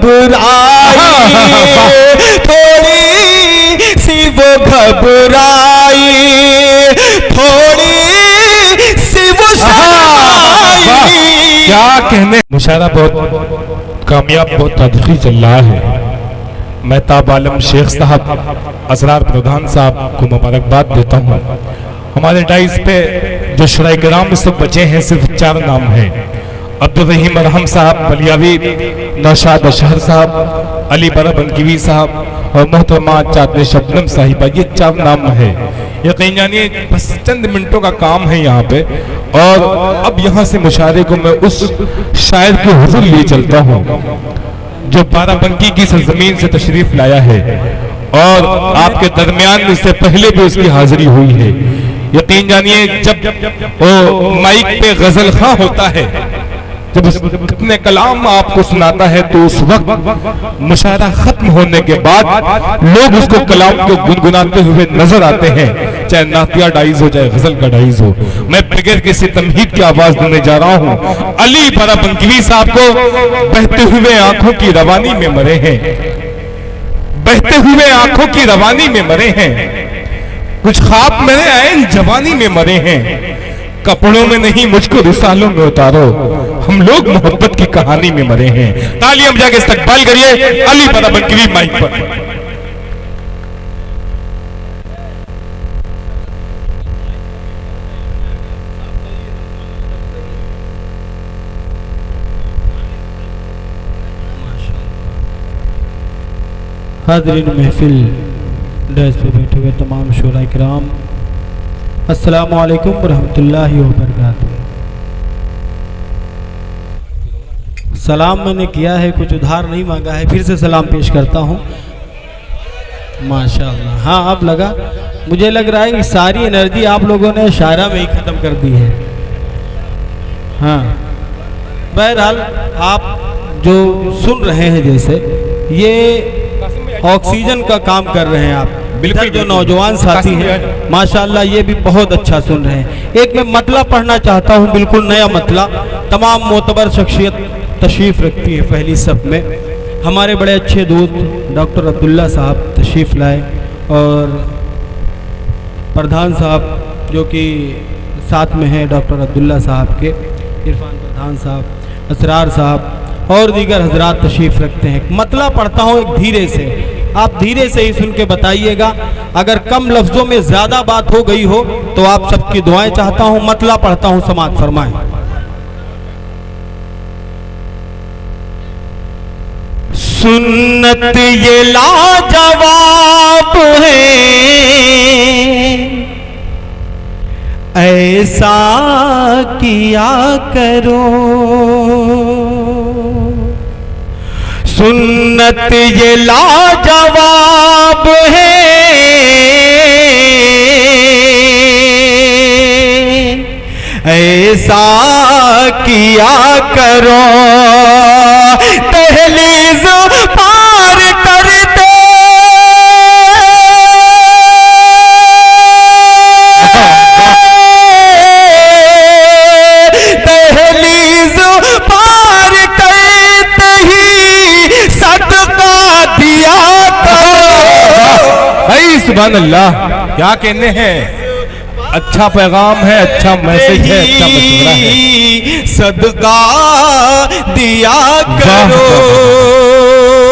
घबराई, थोड़ी सी वो घबराई, थोड़ी सी वो शर्माई। क्या कहने, मुशायरा बहुत कामयाब, बहुत तारीखी चल रहा है। मैं ताब आलम शेख साहब, असरार प्रधान साहब को मुबारकबाद देता हूँ। हमारे डाइस पे जो शुराए किराम में सब बचे हैं, सिर्फ 4 नाम हैं। अब्दुल रहीम अरहम साहब बलियावी, नौशाद अशहर साहब, अली बरा बनकीवी साहब और मोहतरमा चादर शबनम साहिबा, ये 4 नाम है। यकीन जानिए बस चंद मिनटों का काम है यहाँ पे। और अब यहाँ से मुशायरे को मैं उस शायर के हुजूर लिए चलता हूँ जो बाराबंकी की सरजमीन से तशरीफ लाया है और आपके दरमियान इससे पहले भी उसकी हाजिरी हुई है। यकीन जानिए जब वो माइक पे गजल खां होता है, जब अपने कलाम आपको सुनाता है, तो उस वक्त मुशायरा खत्म होने के बाद लोग उसको कलाम को गुनगुनाते हुए नजर आते हैं, चाहे नातिया डाइज हो चाहे गजल का डाइज हो। मैं बगैर किसी तमहीद की आवाज देने जा रहा हूँ। अली बरा बनकीवी साहब को बहते हुए आंखों की रवानी में मरे हैं, बहते हुए आंखों की रवानी में मरे हैं, कुछ ख्वाब मेरे आए जवानी में मरे हैं, कपड़ों में नहीं मुझको रिसालों में उतारो, हम लोग मोहब्बत की कहानी में मरे हैं। तालियां बजा के इस्तकबाल करिए अली बरा बनकीवी माइक पर। हाज़रीन महफिल, डेस्क पे बैठे हुए तमाम शोरा किराम, अस्सलामु अलैकुम रहमतुल्लाहि व बरकातुहू। सलाम मैंने किया है, कुछ उधार नहीं मांगा है, फिर से सलाम पेश करता हूँ। माशाअल्लाह, हाँ अब लगा, मुझे लग रहा है कि सारी एनर्जी आप लोगों ने शायरा में ही ख़त्म कर दी है। हाँ, बहरहाल आप जो सुन रहे हैं, जैसे ये ऑक्सीजन का काम कर रहे हैं आप। बिल्कुल, जो नौजवान साथी हैं माशाअल्लाह ये भी बहुत अच्छा सुन रहे हैं। एक मैं मतला पढ़ना चाहता हूँ, बिल्कुल नया मतला। तमाम मोतबर शख्सियत तशरीफ़ रखती है पहली सब में। हमारे बड़े अच्छे दोस्त डॉक्टर अब्दुल्ला साहब तशरीफ़ लाए और प्रधान साहब जो कि साथ में हैं डॉक्टर अब्दुल्ला साहब के, इरफान प्रधान साहब, असरार साहब और दीगर हजरात तशरीफ़ रखते हैं। मतला पढ़ता हूँ एक धीरे से, आप धीरे से ही सुन के बताइएगा। अगर कम लफ्ज़ों में ज़्यादा बात हो गई हो तो आप सबकी दुआएं चाहता हूँ। मतला पढ़ता हूँ, समाअत फरमाएं। सुन्नत ये लाजवाब है, ऐसा किया करो। सुन्नत ये लाजवाब है, ऐसा किया करो। दहलीज पार करते दहलीज पार करते ही सदका दिया करो। भाई सुभान अल्लाह, क्या कहने हैं, अच्छा पैगाम है, अच्छा मैसेज है, अच्छा मशवरा है। सदका दिया करो।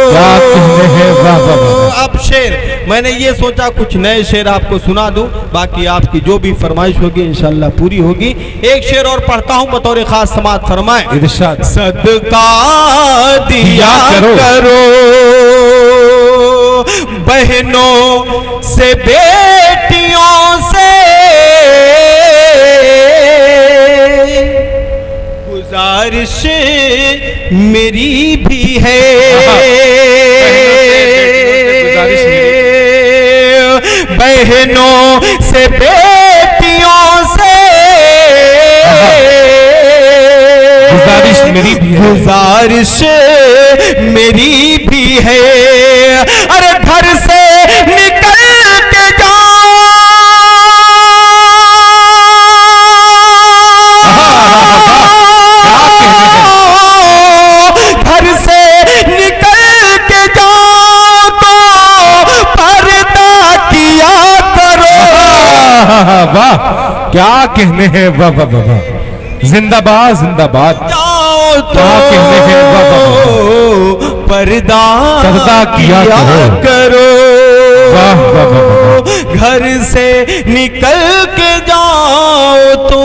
क्या कहने हैं, वाह वाह वाह। अब शेर मैंने ये सोचा कुछ नए शेर आपको सुना दूं, बाकी आपकी जो भी फरमाइश होगी इंशाल्लाह पूरी होगी। एक शेर और पढ़ता हूं बतौर खास, समाअत फरमाएं। इरशाद। सदका दिया करो बहनों से, बेटियों से, गुजारिश मेरी भी है। बहनों से, बेटियों से, गुजारिश मेरी भी है, गुजारिश मेरी भी है। अरे घर से निकल के जाओ, घर से निकल क्या कहने हैं, वाह वाह वाह वाह, जिंदाबाद जिंदाबाद। जाओ तो क्या कहने हैं, वाह वाह वाह, पर्दा किया करो, वाह वाह वाह वाह। घर से निकल के जाओ तो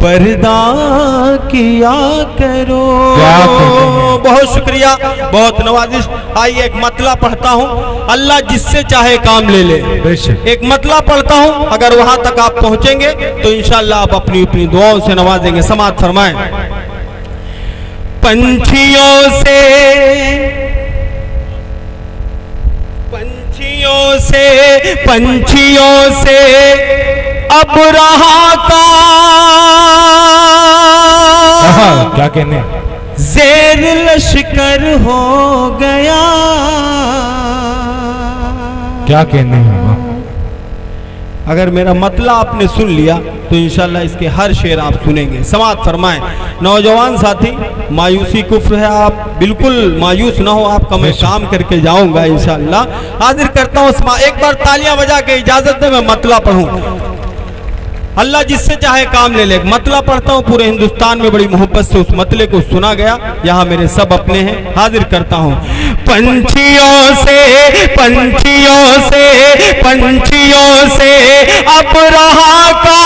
पर्दा किया करो। क्या कहते हैं? बहुत शुक्रिया, बहुत नवाजिश। आइए एक मतला पढ़ता हूँ, अल्लाह जिससे चाहे काम ले ले। बेशक। एक मतला पढ़ता हूँ, अगर वहां तक आप पहुंचेंगे तो इंशाअल्लाह आप अपनी अपनी दुआओं से नवाजेंगे। समाअत फरमाएं। पंछियों से अब रहा क्या कहने, ज़ेर लश्कर हो गया। क्या कहने हैं, वाह। अगर मेरा मतला आपने सुन लिया तो इंशाल्लाह इसके हर शेर आप सुनेंगे। समाअत फरमाएं। नौजवान साथी, मायूसी कुफ्र है, आप बिल्कुल मायूस ना हो, आपका मैं काम करके जाऊंगा इंशाल्लाह। हाजिर करता हूँ, एक बार तालियां बजा के इजाजत दे, मैं मतला पढ़ूं। अल्लाह जिससे चाहे काम ले ले। मतला पढ़ता हूँ, पूरे हिंदुस्तान में बड़ी मोहब्बत से उस मतले को सुना गया, यहाँ मेरे सब अपने हैं। हाजिर करता हूँ। पंछियों से अब रहा का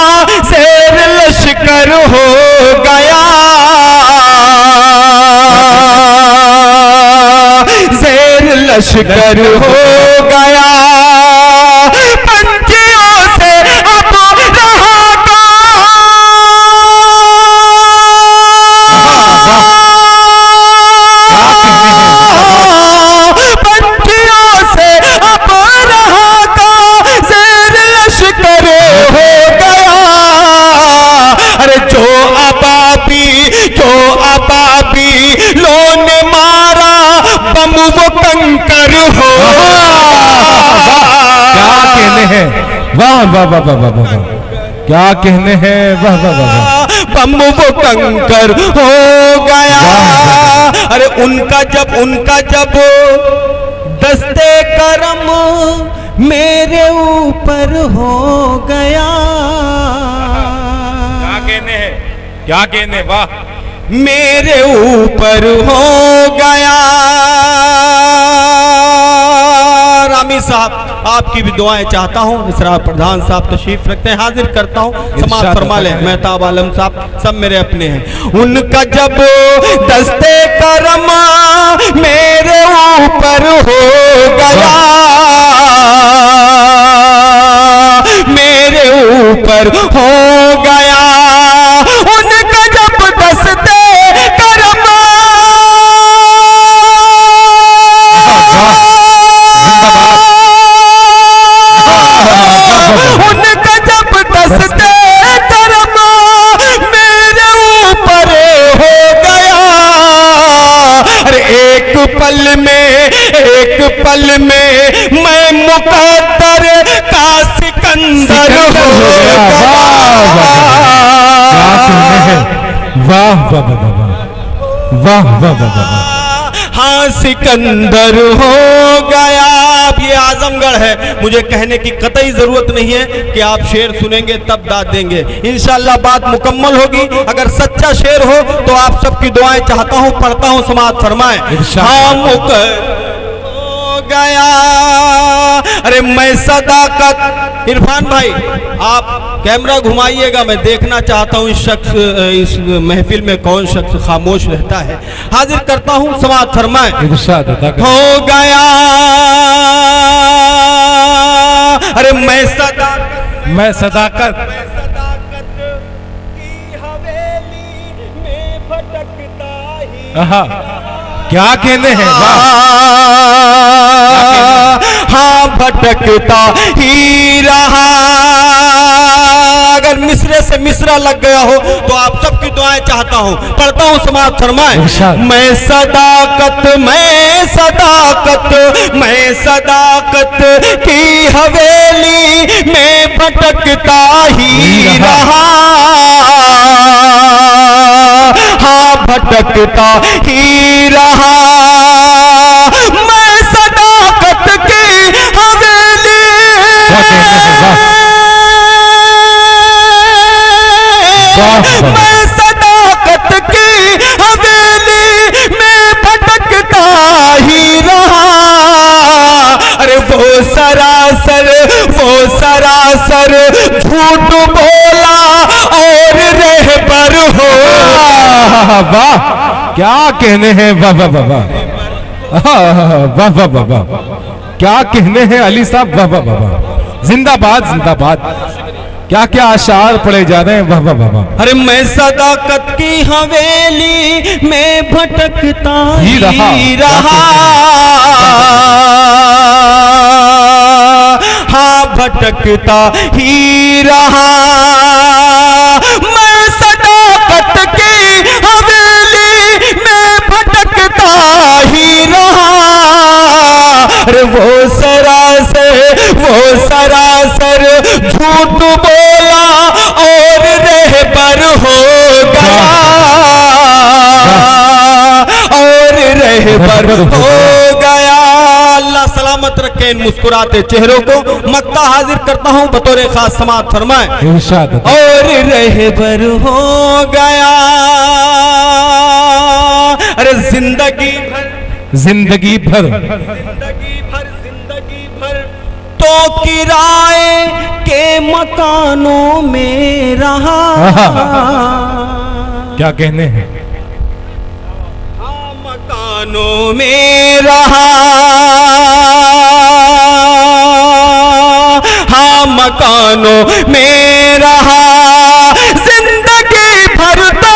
ज़ेर लश्कर हो गया, ज़ेर लश्कर हो गया। वाह वाह वाह वाह वाह वाह, क्या कहने हैं, वाह वाह वाह वाह। बम वो कंकर हो गया। अरे उनका जब दस्ते करम मेरे ऊपर हो गया। क्या कहने हैं, क्या कहने, वाह। मेरे ऊपर हो गया। रामी साहब, आपकी भी दुआएं चाहता हूँ। इसरार प्रधान साहब तशरीफ रखते हैं, हाजिर करता हूँ। समाअत फरमा लें। मेहताब आलम साहब, सब मेरे अपने हैं। उनका जब दस्ते करम मेरे ऊपर हो गया, मेरे ऊपर हो गया। उनका जब दस्ते करम दस्ते करम मेरे ऊपर हो गया। अरे एक पल में मैं मुकद्दर का सिकंदर हो गया। वाह वाह वाह वाह वाह वाह वाह वाह। हाँ, सिकंदर हो गया। अब ये आजमगढ़ है, मुझे कहने की कतई जरूरत नहीं है कि आप शेर सुनेंगे तब दाद देंगे। इंशाअल्लाह बात मुकम्मल होगी। अगर सच्चा शेर हो तो आप सबकी दुआएं चाहता हूं, पढ़ता हूं। समाअत फरमाएं। हाँ, मुकद्दर हो गया। अरे मैं सदाकत, इरफान भाई आप कैमरा घुमाइएगा, मैं देखना चाहता हूँ इस महफिल में कौन शख्स खामोश रहता है। हाजिर करता हूँ। समाअत फरमाएं। हो गया। अरे मैं सदाकत की हवेली में भटकता ही। क्या कहने हैं, हाँ, भटकता ही रहा। अगर मिसरे से मिसरा लग गया हो तो आप सबकी दुआएं चाहता हूं, पढ़ता हूं। समाअत फरमाएं। मैं सदाकत की हवेली में भटकता ही रहा। हाँ, भटकता ही रहा। मैं सदाकत की हवेली सरासर झूठ बोला और रहबर हो। वाह क्या कहने हैं, वाह वाह वाह वाह वाह वाह वाह वाह, क्या कहने हैं अली साहब, वाह वाह वाह वाह, जिंदाबाद जिंदाबाद। क्या क्या आशार पड़े जा रहे हैं, वाह वाह वाह वाह। अरे मैं सदाकत की हवेली में भटकता ही रहा, हाँ भटकता ही रहा। मैं सदाकत की हवेली में भटकता ही रहा। अरे वो सरासर झूठ बोला और रहबर हो गया, और रहबर हो गया। अल्लाह सलामत रखे इन मुस्कुराते चेहरों को। मक्ता हाजिर करता हूं बतौर खास समाअत फरमाए। और रहबर हो गया। अरे जिंदगी भर तो किराए के मकानों में रहा। क्या कहने हैं, हाँ मकानों में रहा, हाँ मकानों में रहा। जिंदगी भर तो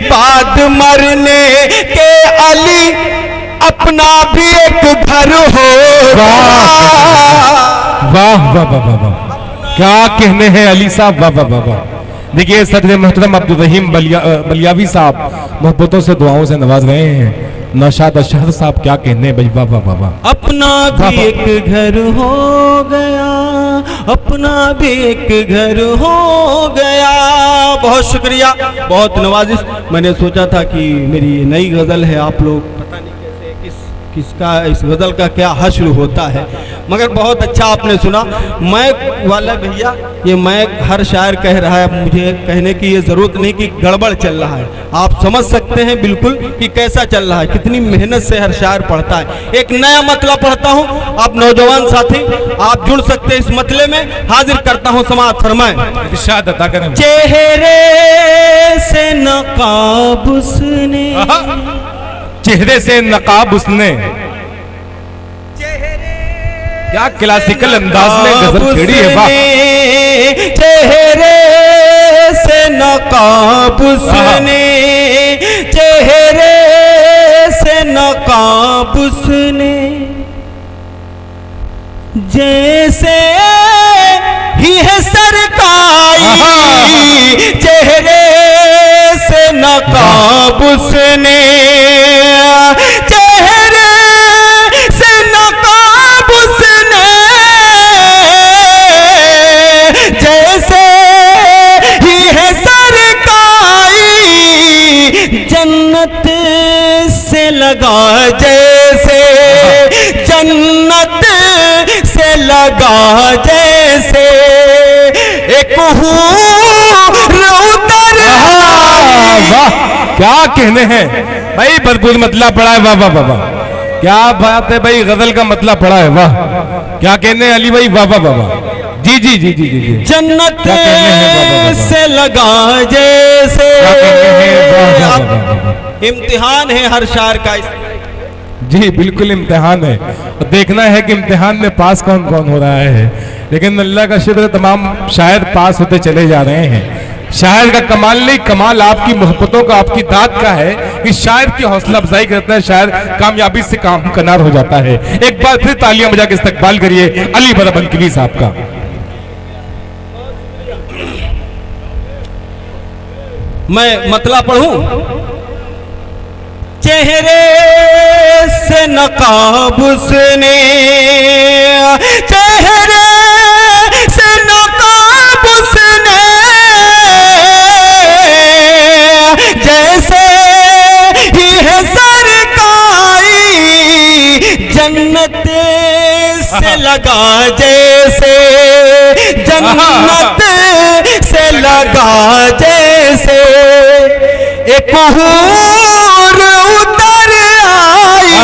बाद मरने के अली अपना भी एक घर होगा। वाह वाह वाह वाह वाह, क्या कहने हैं अली साहब, वाह वाह वाह वाह। देखिए सदर मोहतरम अब्दुल रहीम बलियावी साहब मोहब्बतों से दुआओं से नवाज रहे हैं। नौशाद अशहर साहब क्या कहने हैं भाई, वाह वाह वाह वाह। अपना भी एक घर हो गया, अपना भी एक घर हो गया। बहुत शुक्रिया, बहुत नवाजिश। मैंने सोचा था कि मेरी नई गज़ल है, आप लोग पता नहीं कैसे किसका इस गज़ल का क्या हश्र होता है, मगर बहुत अच्छा आपने सुना। मैक वाला भैया, ये मैक हर शायर कह रहा है, मुझे कहने की ये ज़रूरत नहीं कि गड़बड़ चल रहा है। आप समझ सकते हैं बिल्कुल कि कैसा चल रहा है, कितनी मेहनत से हर शायर पढ़ता है। एक नया मतला पढ़ता हूँ, आप नौजवान साथी आप जुड़ सकते हैं इस मतले में। हाजिर करता हूँ, समाअत फरमाएं। इरशाद अता करें। चेहरे से नकाब उसने, चेहरे से नकाब उसने, क्या क्लासिकल अंदाज में गजल छेड़ी है, वाह। चेहरे से नकाब उसने, चेहरे से नकाब उसने, जैसे ही है सरकाई। चेहरे से नकाब उसने, चेहरे से नकाब उसने, जैसे ही है सरकाई। जन्नत से लगा जैसे, जन्नत से लगा जैसे एक वाह क्या कहने हैं भाई, भरपूर मतला पड़ा है, वाह वाह वाह वाह, क्या बात है भाई, गजल का मतला पड़ा है, वाह। क्या कहने हैं अली भाई, वाह वाह वाह वाह, जी जी जी जी जी जी। जन्नत से लगा जैसे, इम्तिहान है हर शायर का। जी बिल्कुल इम्तिहान है, और देखना है कि इम्तिहान में पास कौन कौन हो रहा है। लेकिन अल्लाह का शुक्र, तमाम शायर पास होते चले जा रहे हैं। शायर का कमाल नहीं, कमाल आपकी मोहब्बतों का, आपकी दाद का है कि शायर की हौसला अफजाई करता है, शायर कामयाबी से काम कनार हो जाता है। एक बार फिर तालियां बजा के इस्तकबाल करिए अली बरा बंकवी साहब का। मैं मतला पढ़ूं। चेहरे से नकाब उसने, चेहरे से नकाब उसने, जैसे ही है से लगा जैसे, जन्नत से लगा जैसे एक हूर उतर आई,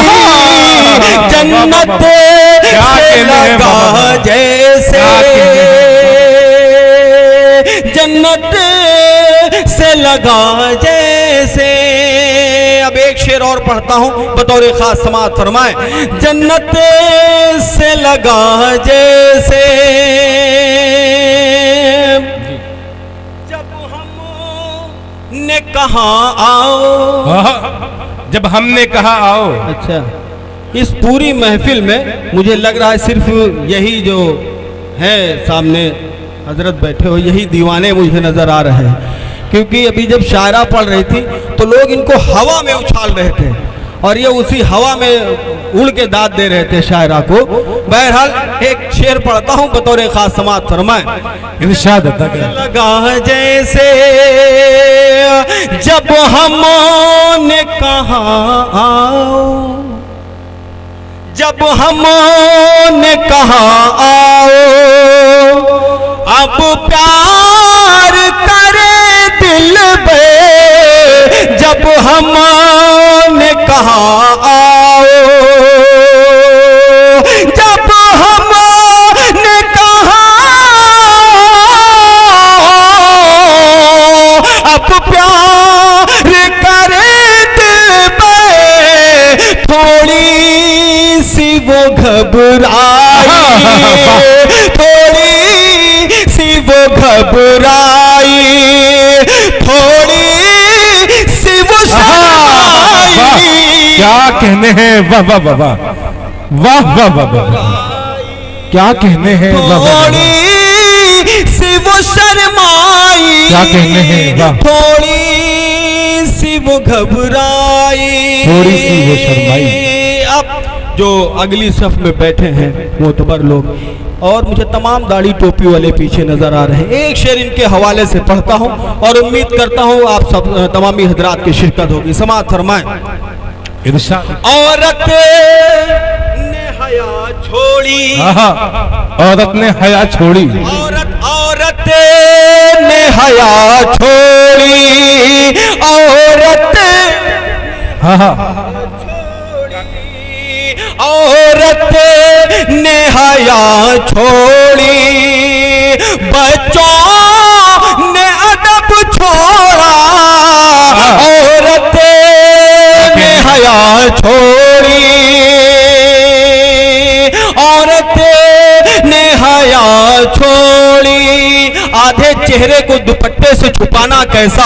जन्नत से लगा जैसे, जन्नत से लगा जैसे। अब एक शेर और पढ़ता हूं, बतौर खास समाअत फरमाए। जन्नत से लगा जैसे जब हमने कहा आओ, जब हमने कहा आओ। अच्छा, इस पूरी महफिल में मुझे लग रहा है सिर्फ यही जो है सामने हजरत बैठे हो, यही दीवाने मुझे नजर आ रहे हैं। क्योंकि अभी जब शायरा पढ़ रही थी तो लोग इनको हवा में उछाल रहे थे और ये उसी हवा में उड़ के दाद दे रहे थे शायरा को। बहरहाल एक शेर पढ़ता हूँ, बतौर खास समाअत फरमाए। इरशाद अता करें। लगा जैसे जब हमने कहा आओ, जब हमने कहा आओ, अब प्यार करे दिल पे, जब हमने कहा आओ, जब हमने कहा अब प्यार करे दिल पे, थोड़ी सी वो घबराई, थोड़ी सी वो घबराई, थोड़ी सी वो शर्माई। क्या कहने हैं, वाह वाह वाह वाह वाह वाह वाह वाह, क्या कहने हैं, वाह वाह। थोड़ी सी वो शर्माई, क्या कहने हैं, वाह। थोड़ी सी वो घबराई, थोड़ी सी वो शर्माई। अब जो अगली सफ में बैठे हैं मोतबर लोग, और मुझे तमाम दाढ़ी टोपी वाले पीछे नजर आ रहे हैं। एक शेर इनके हवाले से पढ़ता हूं और उम्मीद करता हूं आप सब तमामी हजरात की शिरकत होगी। समाअत फरमाएं। इरशाद। औरत ने हया छोड़ी, औरत ने हया छोड़ी, औरत ने हया छोड़ी, औरत औरत ने हया छोड़ी, बच्चों ने अदब छोड़ा, औरत ने हया छोड़ी, औरत ने हया छोड़ी। आधे चेहरे को दुपट्टे से छुपाना कैसा,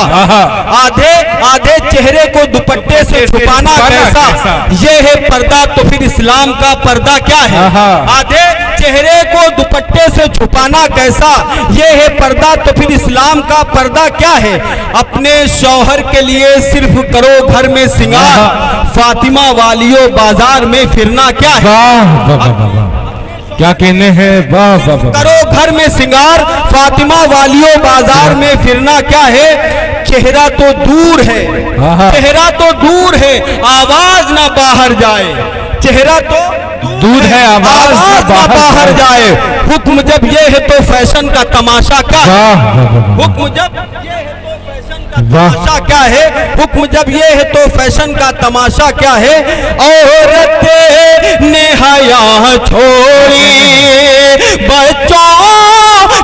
आधे चेहरे को दुपट्टे से छुपाना कैसा, ये है पर्दा तो फिर इस्लाम का पर्दा क्या है। आधे चेहरे को दुपट्टे से छुपाना कैसा, ये है पर्दा तो फिर इस्लाम का पर्दा क्या है। अपने शौहर के लिए सिर्फ करो घर में सिंगार, फातिमा वालियों बाजार में फिरना क्या है। क्या कहने हैं, वाह वाह वाह। करो घर में सिंगार, फातिमा वालियों बाजार में फिरना क्या है। चेहरा तो दूर है, चेहरा तो दूर है, आवाज ना बाहर जाए, चेहरा तो दूर है, आवाज ना बाहर जाए। हुक्म जब ये है तो फैशन का तमाशा क्या है, हुक्म जब ये है तो फैशन का तमाशा क्या है, हुक्म जब ये है तो फैशन का तमाशा क्या है। औरत ने हया छोड़ी, बच्चों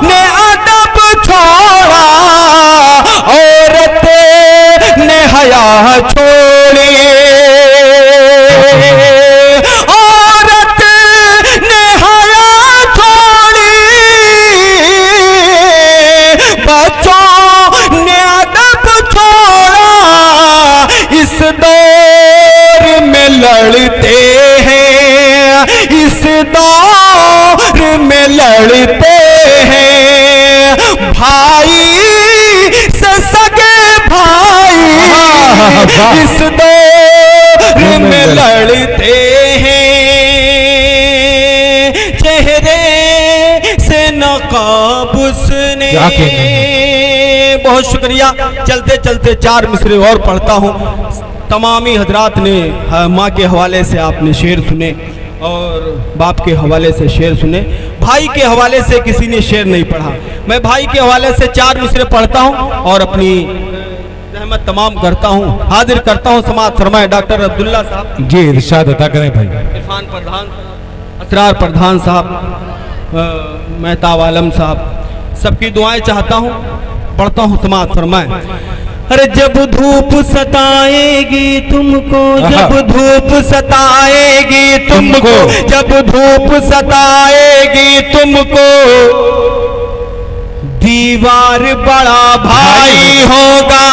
ने अदब छोड़ा, औरत ने हया छोड़ी, औरत ने हया छोड़ी, बच्चों ने अदब छोड़ा। इस दौर में लड़ते हैं, इस दौर में लड़ते हैं, भाई से सगे भाई, इस दौर में लड़ते हैं, चेहरे से नकाब उसने। बहुत शुक्रिया। चलते चलते चार मिसरे और पढ़ता हूँ। तमामी हजरात ने माँ के हवाले से आपने शेर सुने, और बाप के हवाले से शेर सुने। भाई के हवाले से किसी ने शेर नहीं पढ़ा, मैं भाई के हवाले से 4 मिसरे पढ़ता हूँ और अपनी रहमत तमाम करता हूँ। हाजिर करता हूँ समाअत फरमाए डॉक्टर अब्दुल्ला साहब जी, इरशाद अता करें भाई। इरफान प्रधान, असरार प्रधान साहब, मेहताब आलम साहब, सबकी दुआएं चाहता हूँ। पढ़ता हूँ समाअत फरमाए। अरे जब धूप सताएगी तुमको, जब धूप सताएगी तुमको, जब धूप सताएगी तुमको, दीवार बड़ा भाई होगा।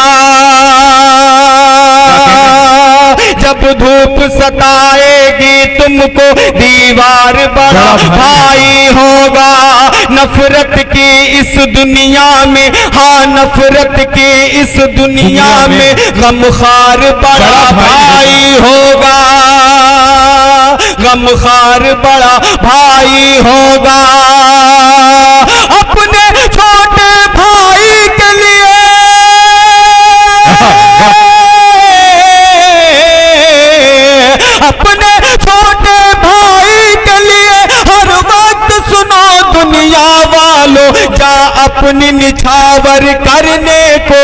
जब धूप सताएगी तुमको, दीवार बड़ा भाई होगा। नफरत की इस दुनिया में, हाँ नफरत की इस दुनिया में, गमखार बड़ा भाई होगा। गमखार बड़ा भाई होगा। अपने छोटे भाई के लिए, अपने छोटे भाई के लिए हर वक्त सुनो दुनिया वालों, जा अपनी निछावर करने को,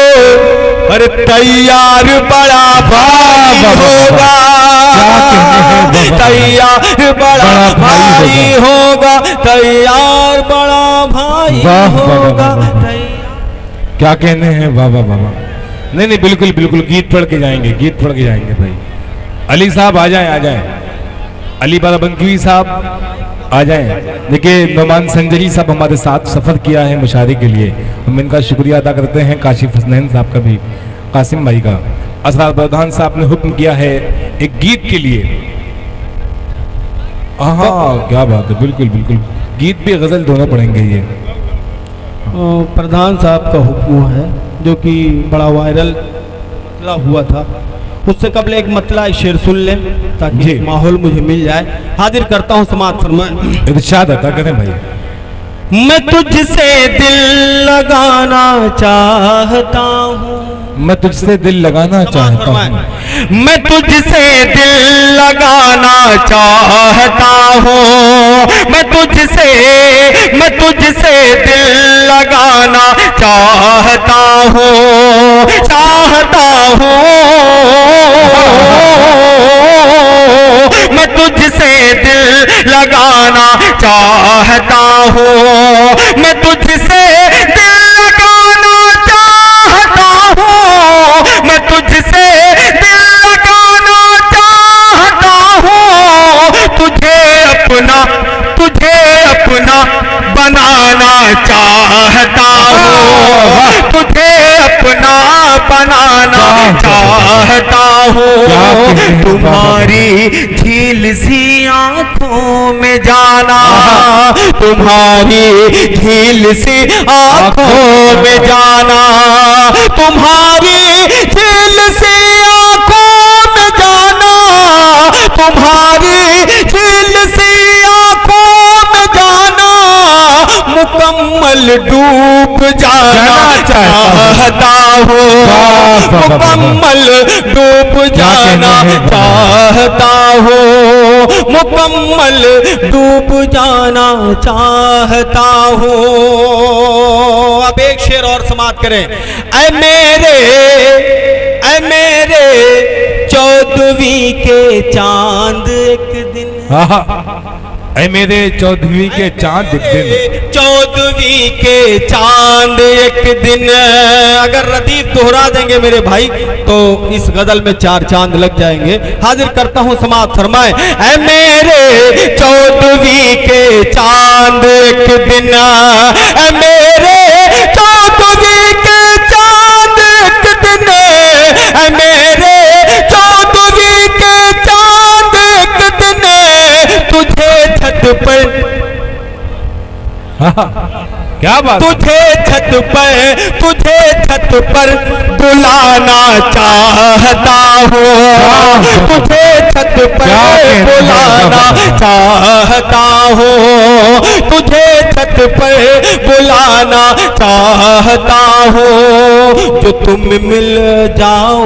अरे तैयार बड़ा भाई होगा। तैयार बड़ा भाई होगा, तैयार बड़ा भाई होगा। क्या कहने हैं, वाह वाह वाह। नहीं नहीं, बिल्कुल बिल्कुल, गीत पढ़ के जाएंगे, गीत पढ़ के जाएंगे भाई। अली साहब आ जाएं, आ जाएं। अली बाराबंकी साहब आ जाएं। देखिए नौमान संजरी साहब हमारे साथ सफर किया है मुशायरे के लिए, हम इनका शुक्रिया अदा करते हैं। काशिफ हसनैन साहब का भी, कासिम भाई का। असरार प्रधान साहब ने हुक्म किया है एक गीत के लिए। हाँ क्या बात है, बिल्कुल बिल्कुल, गीत भी गजल दोनों पढ़ेंगे ये। प्रधान साहब का हुक्म है जो कि बड़ा वायरल मतला हुआ था, उससे कबल एक मतला शेर सुन लें ताकि माहौल मुझे मिल जाए। हाजिर करता हूँ समाअत फरमाए। इरशाद अता करें भाई। मैं तुझसे दिल लगाना चाहता हूँ, मैं तुझसे दिल लगाना चाहता हूँ, मैं तुझसे दिल लगाना चाहता हूँ, मैं तुझसे दिल लगाना चाहता हूँ, चाहता हूँ। मैं तुझसे दिल लगाना चाहता हूँ, मैं तुझसे दिल लगाना चाहता हूँ, मैं तुझसे दिल लगाना चाहता हूँ। तुझे अपना बनाना चाहता हूँ, तुझे अपना बनाना चाहता हूँ। तुम्हारी झील सी आंखों में जाना, तुम्हारी झील सी आंखों में जाना, तुम्हारी झील सी आंखों में जाना, तुम्हारी झील सी आंखों में जाना, मुकम्मल डूब जाना चाहता हूँ, मुकम्मल डूब जाना चाहता हूँ, मुकम्मल डूब जाना चाहता हूँ। अब एक शेर और समाप्त करें। ऐ मेरे 14वीं के चांद एक दिन, ऐ मेरे 14वीं के चांद एक दिन, 14वीं के चांद एक दिन। अगर रदीफ दोहरा देंगे मेरे भाई तो इस गजल में 4 चांद लग जाएंगे। हाजिर करता हूँ समाअत फरमाए। ऐ मेरे 14वीं के चांद एक दिन, ऐ मेरे 14वीं के चांद एक दिन, ऐ मेरे 14वीं के चांद एक दिन। तुझे छत पर, क्या बात, तुझे छत पर बुलाना चाहता हूँ, तुझे छत पर बुलाना चाहता हूँ, तुझे छत पर बुलाना चाहता हूँ। जो तुम मिल जाओ,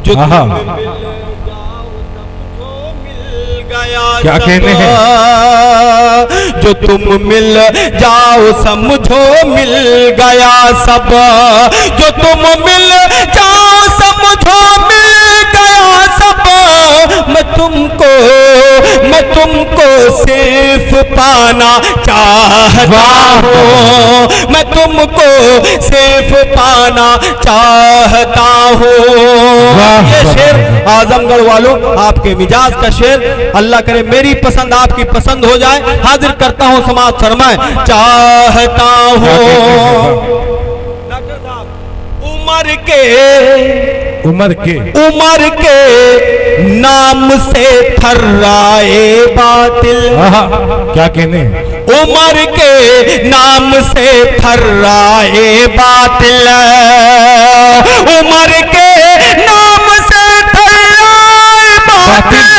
जो तुम मिल क्या कहने हैं? जो तुम मिल जाओ समझो मिल गया सब, जो तुम मिल जाओ समझो मिल गया सब। मैं तुमको सिर्फ पाना चाहता हूँ, मैं तुमको सिर्फ पाना चाहता हूँ। ये शेर आजमगढ़ वालों आपके मिजाज का शेर, अल्लाह करे मेरी पसंद आपकी पसंद हो जाए। हाजिर करता हूँ समाज फरमाए चाहता हूँ। उमर के नाम से थर्राए बातिल। क्या कहने हैं? उमर के नाम से थर्राए बातिल, उमर के नाम से थर्राए बातिल,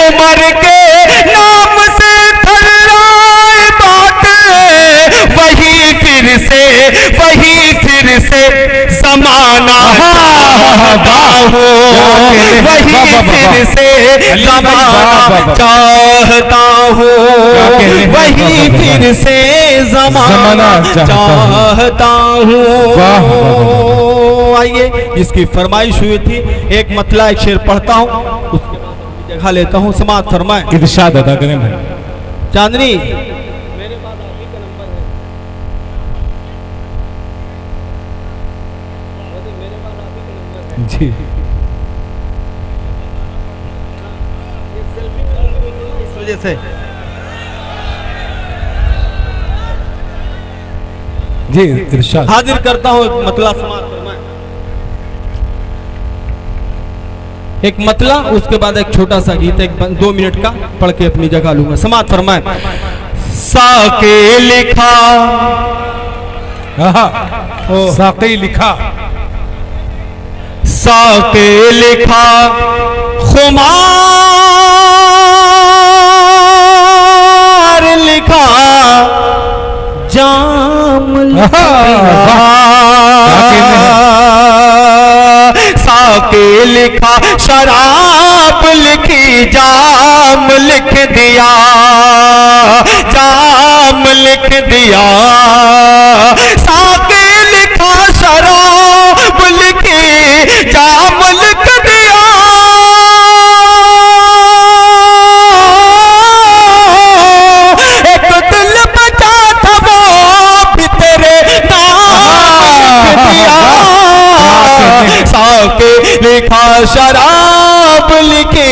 उमर के नाम से थर्राए बातिल। वही फिर से समाना चाहता हूँ, वही फिर से समाना चाहता हूँ, वही फिर से ज़माना चाहता हूँ। आइए, जिसकी फरमाइश हुई थी एक मतला एक शेर पढ़ता हूँ, उसके बाद जगह लेता हूँ। समाज फरमाए, इरशाद अदा करें भाई। चांदनी जी इस वजह से जी इरशाद। हाजिर करता हूँ मतला। समाज फरमाए एक मतला, उसके बाद एक छोटा सा गीत, एक 2 मिनट का पढ़ के अपनी जगह लूंगा। समाज फरमाए साके लिखा, साक़ी लिखा, साके लिखा खुमार लिखा, जाम लिखा, साके लिखा शराब लिखी, जाम लिख दिया, जाम लिख दिया। साके लिखा शराब लिखी, जाम लिख दिया। एक दिल बचा था वो भी तेरे नाम लिख दिया। साके लिखा शराब लिखी,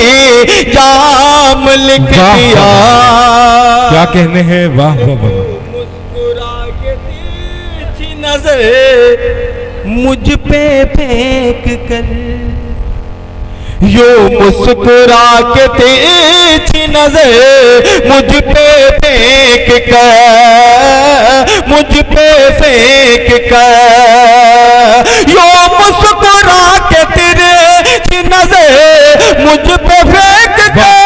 जाम लिख दिया। क्या कहने हैं? वाह वाह वाह। मुस्कुरा के तिरछी नजर मुझ पे फेंक कर, यो मुस्कुरा के तिरछी नजर मुझ पे फेंक कर, मुझ पे फेंक कर। यो मुस्कुरा के तिरछी नजर मुझ पे फेंक कर।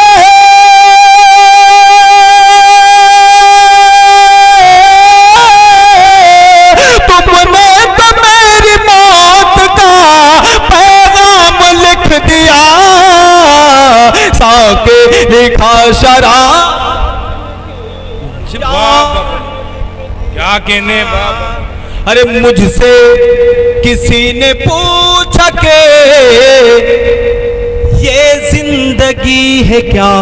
साके लिखा शराब, क्या कहने बाबा? अरे मुझसे किसी ने पूछा के ये जिंदगी है क्या।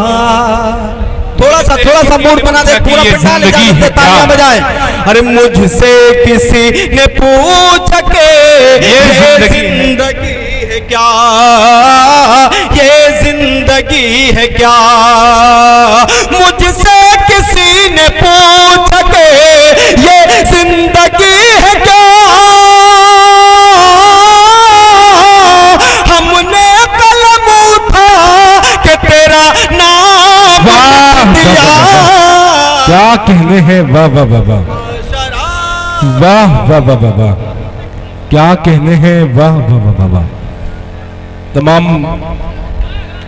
थोड़ा सा मूड बना दे, पूरा पंडाल इजाजत तालियां बजाए। अरे मुझसे किसी ने पूछा के ये जिंदगी है क्या, ये जिंदगी है क्या। मुझसे किसी ने पूछा के ये जिंदगी है क्या। हमने कलम उठा के तेरा नाम दिया। क्या कहने हैं? वाह वाह वाह वाह, वाह वाह वाह वाह वाह, क्या कहने हैं? वाह वाह वाह वाह वाह। तमाम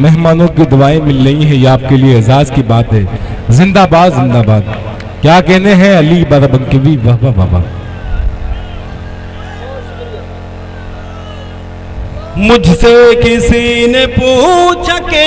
मेहमानों की दुआएं मिल रही हैं, ये आपके लिए एजाज की बात है। जिंदाबाद जिंदाबाद। क्या कहने हैं? अली बाराबंकी, वाह वाह वाह वाह। मुझसे किसी ने पूछा के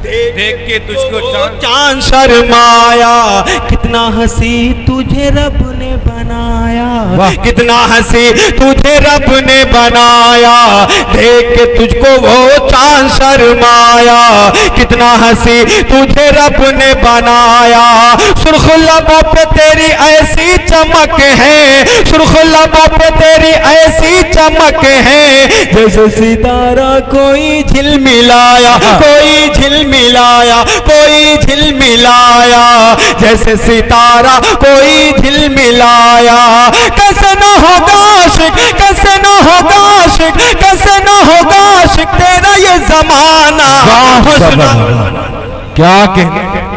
देख के तुझको चांद शर्माया, कितना हंसी तुझे रब ने बनाया, कितना हंसी तुझे रब ने बनाया, देख के तुझको वो चांद शर्माया, कितना हंसी तुझे रब ने बनाया। सुर्ख लबों पे तेरी ऐसी चमक है, सुर्ख लबों पे तेरी ऐसी चमक है, जैसे सितारा कोई झिलमिलाया, कोई झिलमिलाया, कोई झिलमिलाया, जैसे सितारा कोई झिलमिलाया। कैसे न होगा आशिक, कैसे न होगा आशिक, कैसे न होगा आशिक तेरा ये जमाना। क्या कहने